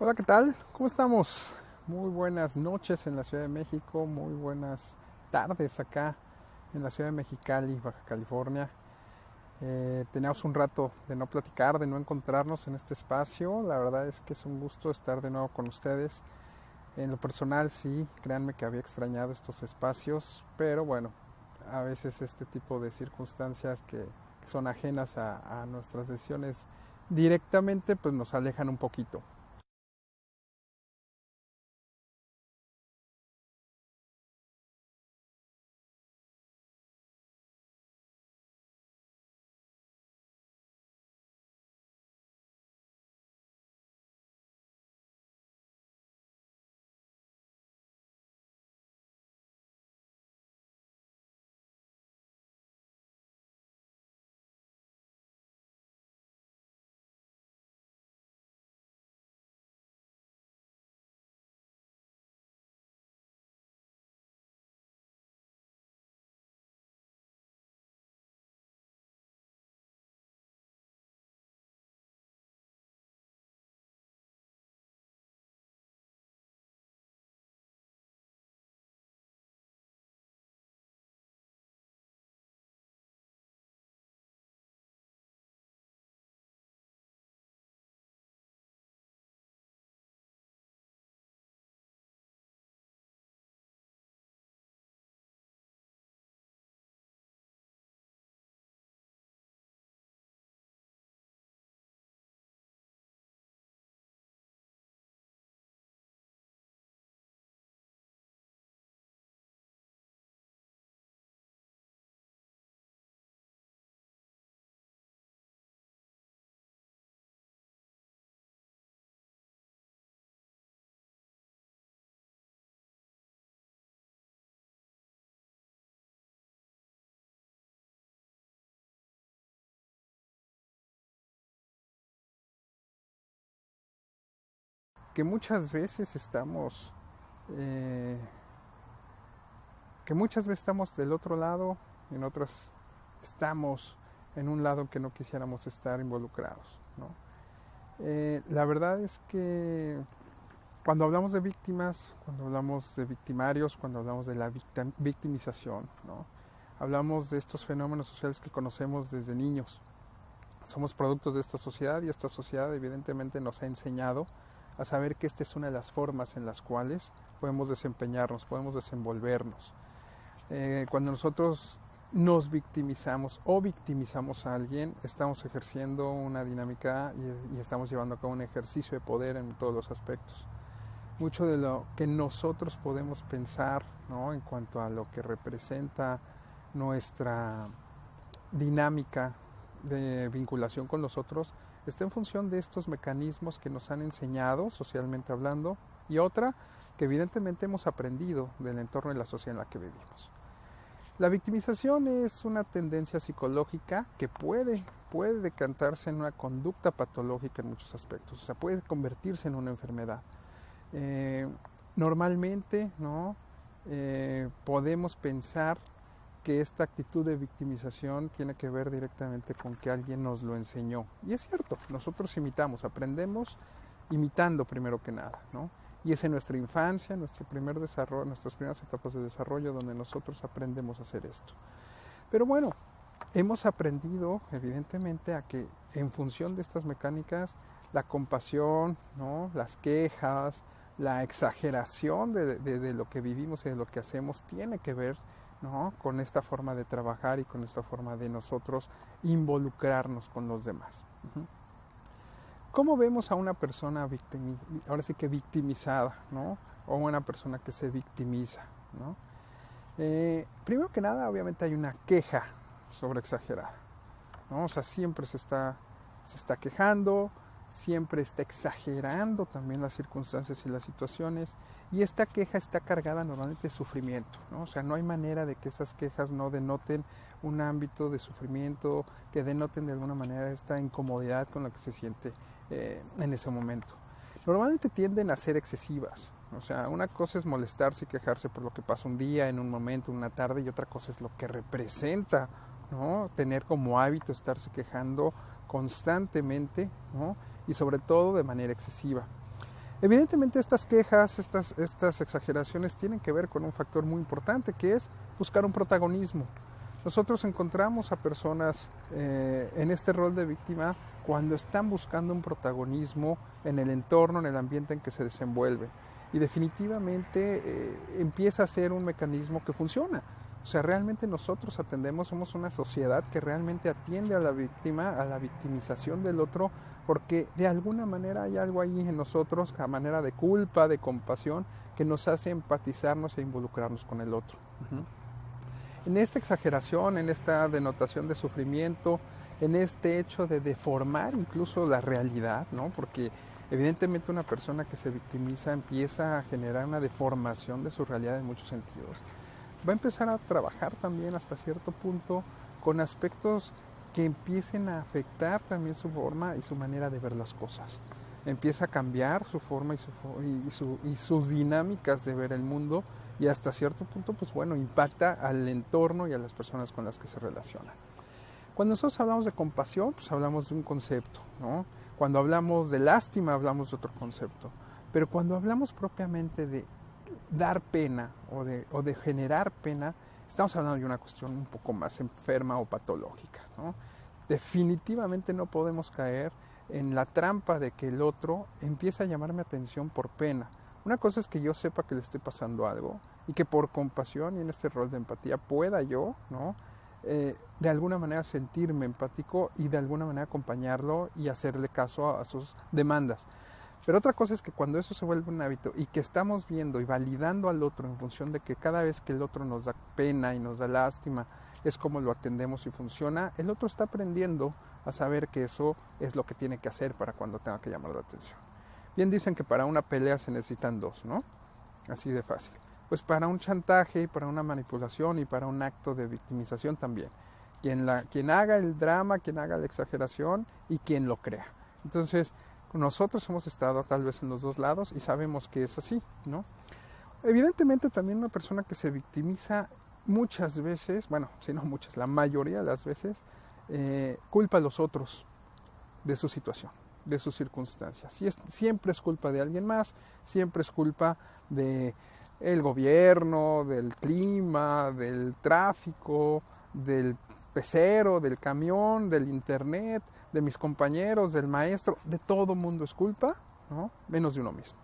Hola, ¿qué tal? ¿Cómo estamos? Muy buenas noches en la Ciudad de México, muy buenas tardes acá en la Ciudad de Mexicali, Baja California. Teníamos un rato de no platicar, de no encontrarnos en este espacio. La verdad es que es un gusto estar de nuevo con ustedes. En lo personal, sí, créanme que había extrañado estos espacios, pero bueno, a veces este tipo de circunstancias que son ajenas a nuestras decisiones directamente, pues nos alejan un poquito. Que muchas veces estamos eh, que muchas veces estamos del otro lado, en otras estamos en un lado que no quisiéramos estar involucrados, ¿no? La verdad es que cuando hablamos de víctimas, cuando hablamos de victimarios, cuando hablamos de la victimización, ¿no? Hablamos de estos fenómenos sociales que conocemos desde niños. Somos productos de esta sociedad y esta sociedad evidentemente nos ha enseñado a saber que esta es una de las formas en las cuales podemos desempeñarnos, podemos desenvolvernos. Cuando nosotros nos victimizamos o victimizamos a alguien, estamos ejerciendo una dinámica y estamos llevando a cabo un ejercicio de poder en todos los aspectos. Mucho de lo que nosotros podemos pensar, ¿no?, en cuanto a lo que representa nuestra dinámica de vinculación con los otros está en función de estos mecanismos que nos han enseñado socialmente hablando y otra que evidentemente hemos aprendido del entorno y la sociedad en la que vivimos. La victimización es una tendencia psicológica que puede decantarse en una conducta patológica en muchos aspectos, o sea, puede convertirse en una enfermedad. Eh, Normalmente, ¿no? Podemos pensar que esta actitud de victimización tiene que ver directamente con que alguien nos lo enseñó. Y es cierto, nosotros imitamos, aprendemos imitando primero que nada, ¿no? Y es en nuestra infancia, nuestro primer desarrollo, nuestras primeras etapas de desarrollo donde nosotros aprendemos a hacer esto. Pero bueno, hemos aprendido evidentemente a que en función de estas mecánicas, la compasión, ¿no?, las quejas, la exageración de lo que vivimos y de lo que hacemos tiene que ver, ¿no?, con esta forma de trabajar y con esta forma de nosotros involucrarnos con los demás. Uh-huh. ¿Cómo vemos a una persona ahora sí que victimizada, ¿no?, o una persona que se victimiza, ¿no? Primero que nada, obviamente hay una queja sobre exagerada, ¿no? O sea, siempre se está quejando, siempre está exagerando también las circunstancias y las situaciones, y esta queja está cargada normalmente de sufrimiento, ¿no? O sea, no hay manera de que esas quejas no denoten un ámbito de sufrimiento, que denoten de alguna manera esta incomodidad con la que se siente en ese momento. Normalmente tienden a ser excesivas. O sea, una cosa es molestarse y quejarse por lo que pasa un día, en un momento, una tarde, y otra cosa es lo que representa, ¿no?, tener como hábito estarse quejando constantemente, ¿no?, y sobre todo de manera excesiva. Evidentemente estas quejas, estas exageraciones tienen que ver con un factor muy importante, que es buscar un protagonismo. Nosotros encontramos a personas en este rol de víctima cuando están buscando un protagonismo en el entorno, en el ambiente en que se desenvuelve. Y definitivamente empieza a ser un mecanismo que funciona. O sea, realmente nosotros somos una sociedad que realmente atiende a la víctima, a la victimización del otro, porque de alguna manera hay algo ahí en nosotros, a manera de culpa, de compasión, que nos hace empatizarnos e involucrarnos con el otro. En esta exageración, en esta denotación de sufrimiento, en este hecho de deformar incluso la realidad, ¿no? Porque evidentemente una persona que se victimiza empieza a generar una deformación de su realidad en muchos sentidos. Va a empezar a trabajar también hasta cierto punto con aspectos que empiecen a afectar también su forma y su manera de ver las cosas. Empieza a cambiar su forma y sus dinámicas de ver el mundo, y hasta cierto punto, pues bueno, impacta al entorno y a las personas con las que se relaciona. Cuando nosotros hablamos de compasión, pues hablamos de un concepto, ¿no? Cuando hablamos de lástima, hablamos de otro concepto. Pero cuando hablamos propiamente de dar pena o de generar pena, estamos hablando de una cuestión un poco más enferma o patológica, ¿no? Definitivamente no podemos caer en la trampa de que el otro empieza a llamarme atención por pena. Una cosa es que yo sepa que le esté pasando algo y que por compasión y en este rol de empatía pueda yo, ¿no? De alguna manera sentirme empático y de alguna manera acompañarlo y hacerle caso a sus demandas. Pero otra cosa es que cuando eso se vuelve un hábito y que estamos viendo y validando al otro en función de que cada vez que el otro nos da pena y nos da lástima es como lo atendemos y funciona, el otro está aprendiendo a saber que eso es lo que tiene que hacer para cuando tenga que llamar la atención. Bien dicen que para una pelea se necesitan dos, ¿no? Así de fácil. Pues para un chantaje, para una manipulación y para un acto de victimización también. Quien haga el drama, quien haga la exageración y quien lo crea. Entonces, nosotros hemos estado tal vez en los dos lados y sabemos que es así, ¿no? Evidentemente también una persona que se victimiza muchas veces, bueno, si no muchas, la mayoría de las veces, culpa a los otros de su situación, de sus circunstancias. Y siempre es culpa de alguien más, siempre es culpa de el gobierno, del clima, del tráfico, del pecero, del camión, del internet, de mis compañeros, del maestro, de todo mundo es culpa, ¿no? Menos de uno mismo.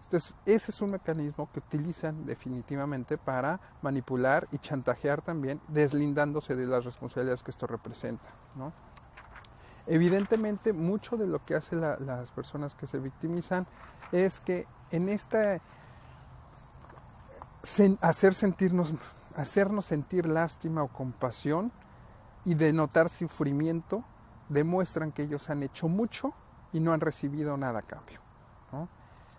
Entonces, ese es un mecanismo que utilizan definitivamente para manipular y chantajear también, deslindándose de las responsabilidades que esto representa, ¿no? Evidentemente, mucho de lo que hacen las personas que se victimizan es que en esta hacernos sentir lástima o compasión y denotar sufrimiento, demuestran que ellos han hecho mucho y no han recibido nada a cambio, ¿no?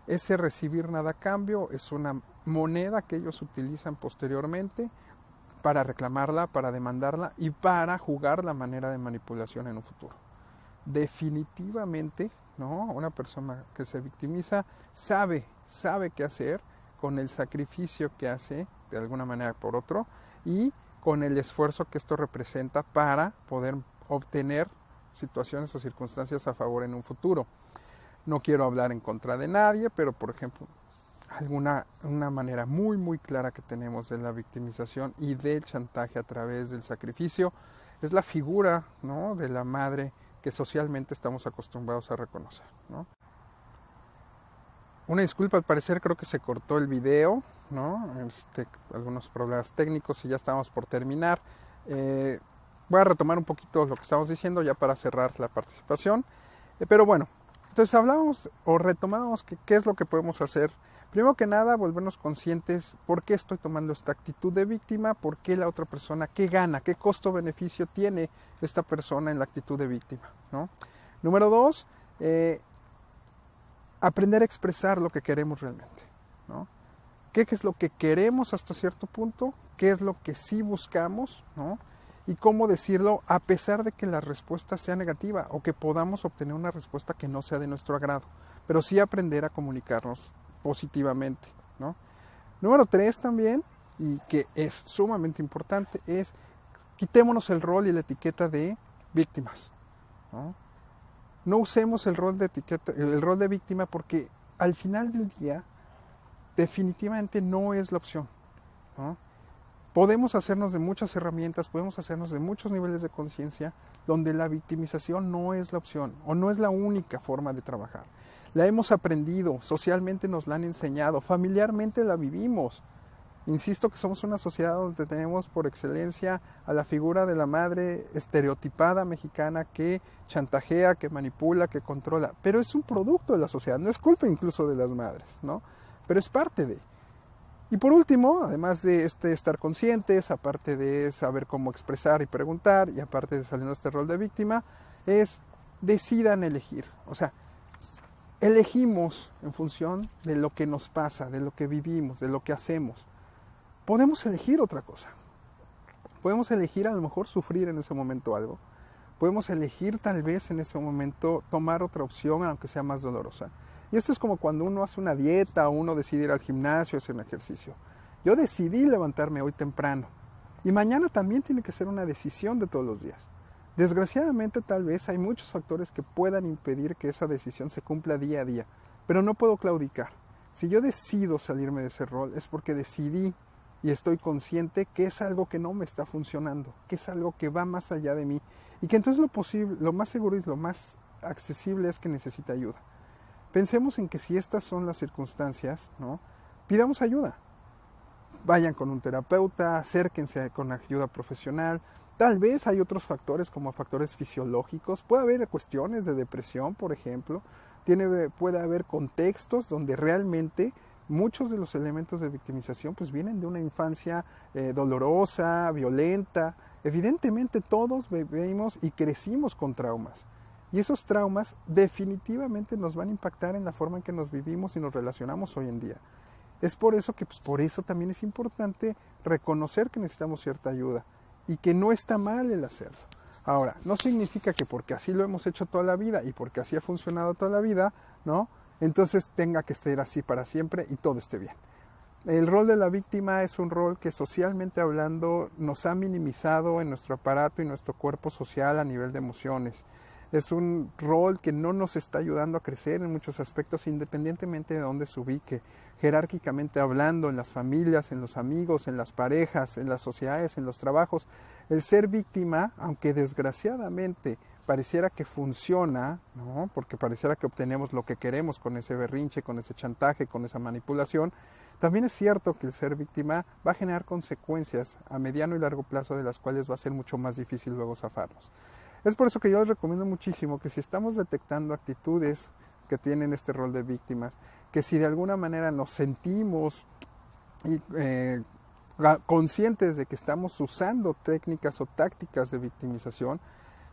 Ese recibir nada a cambio es una moneda que ellos utilizan posteriormente para reclamarla, para demandarla y para jugar la manera de manipulación en un futuro. Definitivamente, ¿no? Una persona que se victimiza sabe qué hacer con el sacrificio que hace de alguna manera por otro y con el esfuerzo que esto representa para poder obtener situaciones o circunstancias a favor en un futuro. No quiero hablar en contra de nadie, pero por ejemplo, una manera muy muy clara que tenemos de la victimización y del chantaje a través del sacrificio es la figura, ¿no?, de la madre que socialmente estamos acostumbrados a reconocer, ¿no? Una disculpa, al parecer creo que se cortó el video, ¿no? Algunos problemas técnicos y ya estamos por terminar. Voy a retomar un poquito lo que estamos diciendo ya para cerrar la participación. Pero bueno, entonces hablamos o retomamos qué es lo que podemos hacer. Primero que nada, volvernos conscientes por qué estoy tomando esta actitud de víctima, por qué la otra persona, qué gana, qué costo-beneficio tiene esta persona en la actitud de víctima, ¿no? Número 2, aprender a expresar lo que queremos realmente, ¿no? ¿Qué es lo que queremos hasta cierto punto? ¿Qué es lo que sí buscamos, ¿no? Y cómo decirlo a pesar de que la respuesta sea negativa o que podamos obtener una respuesta que no sea de nuestro agrado, pero sí aprender a comunicarnos positivamente, ¿no? Número 3 también, y que es sumamente importante, es quitémonos el rol y la etiqueta de víctimas, ¿no? No usemos el rol de víctima porque al final del día definitivamente no es la opción, ¿no? Podemos hacernos de muchas herramientas, podemos hacernos de muchos niveles de conciencia donde la victimización no es la opción o no es la única forma de trabajar. La hemos aprendido, socialmente nos la han enseñado, familiarmente la vivimos. Insisto que somos una sociedad donde tenemos por excelencia a la figura de la madre estereotipada mexicana que chantajea, que manipula, que controla, pero es un producto de la sociedad, no es culpa incluso de las madres, ¿no? Pero es parte de. Y por último, además de estar conscientes, aparte de saber cómo expresar y preguntar, y aparte de salir de este rol de víctima, es decidan elegir. O sea, elegimos en función de lo que nos pasa, de lo que vivimos, de lo que hacemos. Podemos elegir otra cosa. Podemos elegir a lo mejor sufrir en ese momento algo. Podemos elegir tal vez en ese momento tomar otra opción, aunque sea más dolorosa. Y esto es como cuando uno hace una dieta o uno decide ir al gimnasio, hacer un ejercicio. Yo decidí levantarme hoy temprano y mañana también tiene que ser una decisión de todos los días. Desgraciadamente tal vez hay muchos factores que puedan impedir que esa decisión se cumpla día a día, pero no puedo claudicar. Si yo decido salirme de ese rol es porque decidí y estoy consciente que es algo que no me está funcionando, que es algo que va más allá de mí y que entonces lo más seguro y lo más accesible es que necesite ayuda. Pensemos en que si estas son las circunstancias, ¿no? Pidamos ayuda. Vayan con un terapeuta, acérquense con ayuda profesional. Tal vez hay otros factores como factores fisiológicos. Puede haber cuestiones de depresión, por ejemplo. Puede haber contextos donde realmente muchos de los elementos de victimización pues vienen de una infancia dolorosa, violenta. Evidentemente todos vivimos y crecimos con traumas. Y esos traumas definitivamente nos van a impactar en la forma en que nos vivimos y nos relacionamos hoy en día. Es por eso que por eso también es importante reconocer que necesitamos cierta ayuda y que no está mal el hacerlo. Ahora, no significa que porque así lo hemos hecho toda la vida y porque así ha funcionado toda la vida, ¿no? Entonces tenga que estar así para siempre y todo esté bien. El rol de la víctima es un rol que socialmente hablando nos ha minimizado en nuestro aparato y nuestro cuerpo social a nivel de emociones. Es un rol que no nos está ayudando a crecer en muchos aspectos, independientemente de dónde se ubique, jerárquicamente hablando, en las familias, en los amigos, en las parejas, en las sociedades, en los trabajos. El ser víctima, aunque desgraciadamente pareciera que funciona, ¿no? Porque pareciera que obtenemos lo que queremos con ese berrinche, con ese chantaje, con esa manipulación, también es cierto que el ser víctima va a generar consecuencias a mediano y largo plazo de las cuales va a ser mucho más difícil luego zafarnos. Es por eso que yo les recomiendo muchísimo que si estamos detectando actitudes que tienen este rol de víctimas, que si de alguna manera nos sentimos conscientes de que estamos usando técnicas o tácticas de victimización,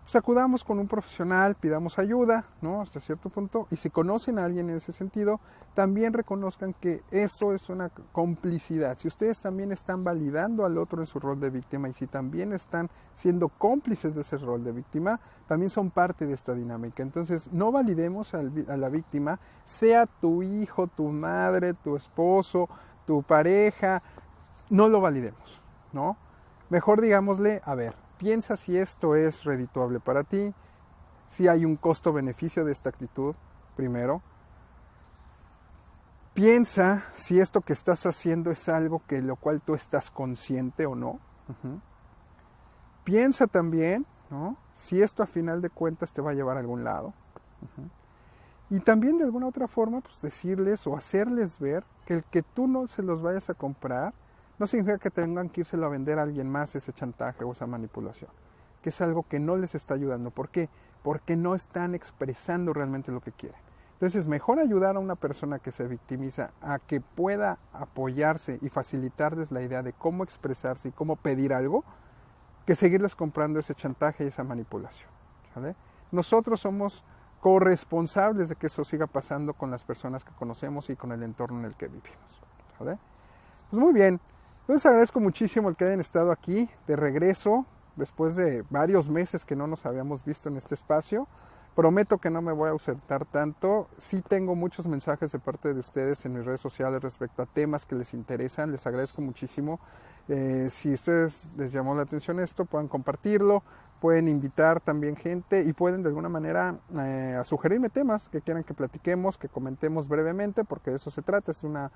pues acudamos con un profesional, pidamos ayuda, ¿no? Hasta cierto punto, y si conocen a alguien en ese sentido, también reconozcan que eso es una complicidad. Si ustedes también están validando al otro en su rol de víctima y si también están siendo cómplices de ese rol de víctima, también son parte de esta dinámica. Entonces, no validemos a la víctima, sea tu hijo, tu madre, tu esposo, tu pareja, no lo validemos, ¿no? Mejor digámosle, a ver, piensa si esto es redituable para ti, si hay un costo-beneficio de esta actitud, primero. Piensa si esto que estás haciendo es algo que lo cual tú estás consciente o no. Piensa también, ¿no? Si esto a final de cuentas te va a llevar a algún lado. Y también de alguna otra forma, pues decirles o hacerles ver que el que tú no se los vayas a comprar no significa que tengan que írselo a vender a alguien más ese chantaje o esa manipulación, que es algo que no les está ayudando. ¿Por qué? Porque no están expresando realmente lo que quieren. Entonces, mejor ayudar a una persona que se victimiza a que pueda apoyarse y facilitarles la idea de cómo expresarse y cómo pedir algo, que seguirles comprando ese chantaje y esa manipulación, ¿vale? Nosotros somos corresponsables de que eso siga pasando con las personas que conocemos y con el entorno en el que vivimos, ¿vale? Pues muy bien. Entonces agradezco muchísimo el que hayan estado aquí de regreso después de varios meses que no nos habíamos visto en este espacio. Prometo que no me voy a ausentar tanto. Sí tengo muchos mensajes de parte de ustedes en mis redes sociales respecto a temas que les interesan. Les agradezco muchísimo. Si a ustedes les llamó la atención esto, puedan compartirlo. pueden invitar también gente y pueden de alguna manera sugerirme temas que quieran que platiquemos, que comentemos brevemente, porque de eso se trata, es una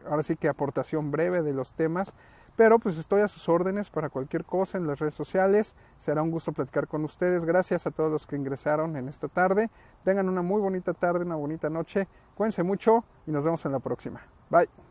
ahora sí que aportación breve de los temas, pero pues estoy a sus órdenes para cualquier cosa en las redes sociales. Será un gusto platicar con ustedes. Gracias a todos los que ingresaron en esta tarde. Tengan una muy bonita tarde, una bonita noche. Cuídense mucho y nos vemos en la próxima. Bye.